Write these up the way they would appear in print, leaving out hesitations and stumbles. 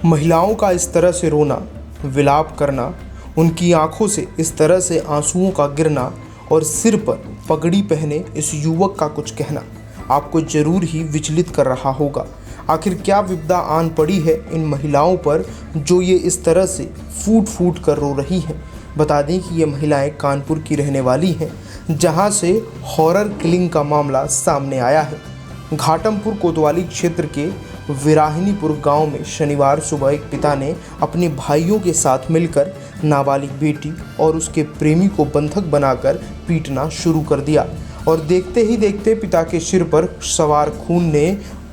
महिलाओं का इस तरह से रोना, विलाप करना, उनकी आंखों से इस तरह से आंसुओं का गिरना और सिर पर पगड़ी पहने इस युवक का कुछ कहना आपको जरूर ही विचलित कर रहा होगा। आखिर क्या विपदा आन पड़ी है इन महिलाओं पर जो ये इस तरह से फूट फूट कर रो रही हैं। बता दें कि ये महिलाएं कानपुर की रहने वाली हैं, जहां से हॉरर किलिंग का मामला सामने आया है। घाटमपुर कोतवाली क्षेत्र के विराहिनीपुर गांव में शनिवार सुबह एक पिता ने अपने भाइयों के साथ मिलकर नाबालिग बेटी और उसके प्रेमी को बंधक बनाकर पीटना शुरू कर दिया और देखते ही देखते पिता के सिर पर सवार खून ने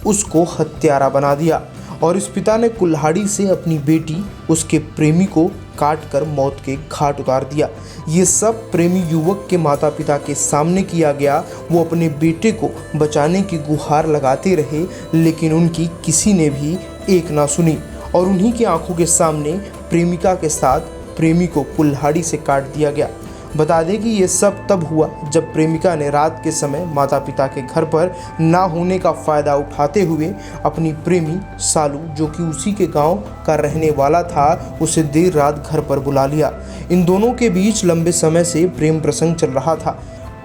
उसको हत्यारा बना दिया और इस पिता ने कुल्हाड़ी से अपनी बेटी उसके प्रेमी को काट कर मौत के घाट उतार दिया। ये सब प्रेमी युवक के माता पिता के सामने किया गया। वो अपने बेटे को बचाने की गुहार लगाते रहे, लेकिन उनकी किसी ने भी एक ना सुनी और उन्हीं की आंखों के सामने प्रेमिका के साथ प्रेमी को कुल्हाड़ी से काट दिया गया। बता दें कि ये सब तब हुआ जब प्रेमिका ने रात के समय माता पिता के घर पर ना होने का फ़ायदा उठाते हुए अपनी प्रेमी सालू, जो कि उसी के गांव का रहने वाला था, उसे देर रात घर पर बुला लिया। इन दोनों के बीच लंबे समय से प्रेम प्रसंग चल रहा था।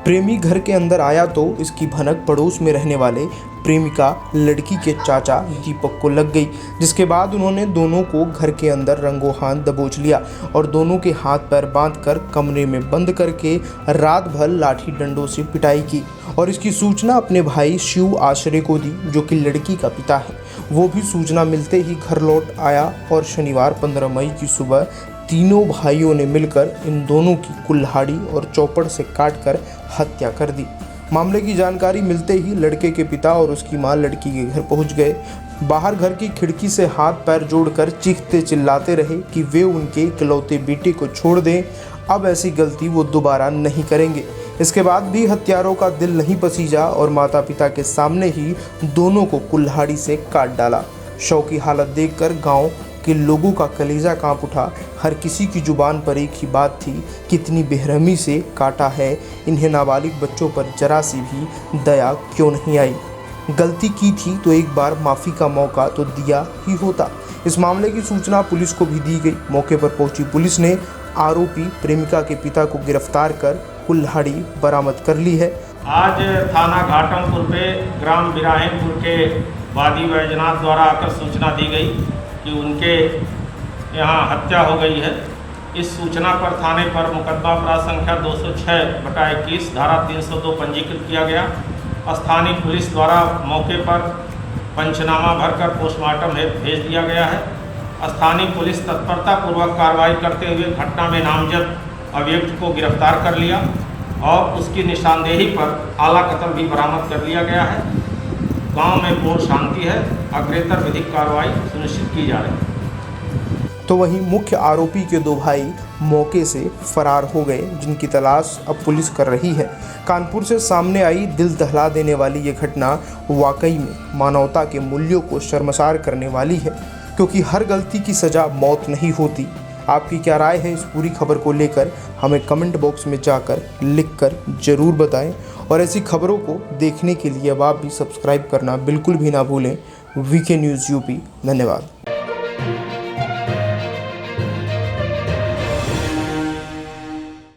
प्रेमी घर के अंदर आया तो इसकी भनक पड़ोस में रहने वाले प्रेमिका लड़की के चाचा दीपक को लग गई, जिसके बाद उन्होंने दोनों को घर के अंदर रंगों हाथ दबोच लिया और दोनों के हाथ पैर बांधकर कमरे में बंद करके रात भर लाठी डंडों से पिटाई की और इसकी सूचना अपने भाई शिव आश्रय को दी, जो कि लड़की का पिता है। वो भी सूचना मिलते ही घर लौट आया और शनिवार 15 मई की सुबह तीनों भाइयों ने मिलकर इन दोनों की कुल्हाड़ी और चौपड़ से काटकर हत्या कर दी। मामले की जानकारी मिलते ही लड़के के पिता और उसकी मां लड़की के घर पहुंच गए। बाहर घर की खिड़की से हाथ पैर जोड़कर चीखते चिल्लाते रहे कि वे उनके इकलौते बेटे को छोड़ दें, अब ऐसी गलती वो दोबारा नहीं करेंगे। इसके बाद भी हत्यारों का दिल नहीं पसीजा और माता पिता के सामने ही दोनों को कुल्हाड़ी से काट डाला। शव की हालत देखकर गांव के लोगों का कलेजा कांप उठा। हर किसी की जुबान पर एक ही बात थी, कितनी बेरहमी से काटा है इन्हें, नाबालिग बच्चों पर जरा सी भी दया क्यों नहीं आई। गलती की थी तो एक बार माफ़ी का मौका तो दिया ही होता। इस मामले की सूचना पुलिस को भी दी गई। मौके पर पहुंची पुलिस ने आरोपी प्रेमिका के पिता को गिरफ्तार कर कुल्हाड़ी बरामद कर ली है। आज थाना घाटमपुर पे ग्राम बिराहिनपुर के वादी वैजनाथ द्वारा आकर सूचना दी गई कि उनके यहाँ हत्या हो गई है। इस सूचना पर थाने पर मुकदमा अपराध संख्या 206/21 धारा 302 पंजीकृत किया गया। स्थानीय पुलिस द्वारा मौके पर पंचनामा भरकर पोस्टमार्टम हेतु भेज दिया गया है। स्थानीय पुलिस तत्परतापूर्वक कार्रवाई करते हुए घटना में नामजद अभियुक्त को गिरफ्तार कर लिया और उसकी निशानदेही पर आला कत्ल भी बरामद कर लिया गया है। गांव में पूर्ण शांति है। अग्रेतर विधिक कार्रवाई सुनिश्चित की जा रही है। तो वहीं मुख्य आरोपी के 2 भाई मौके से फरार हो गए, जिनकी तलाश अब पुलिस कर रही है। कानपुर से सामने आई दिल दहला देने वाली ये घटना वाकई में मानवता के मूल्यों को शर्मसार करने वाली है, क्योंकि हर गलती की सज़ा मौत नहीं होती। आपकी क्या राय है इस पूरी खबर को लेकर, हमें कमेंट बॉक्स में जाकर लिखकर ज़रूर बताएं और ऐसी खबरों को देखने के लिए अब आप भी सब्सक्राइब करना बिल्कुल भी ना भूलें। VK news UP. धन्यवाद।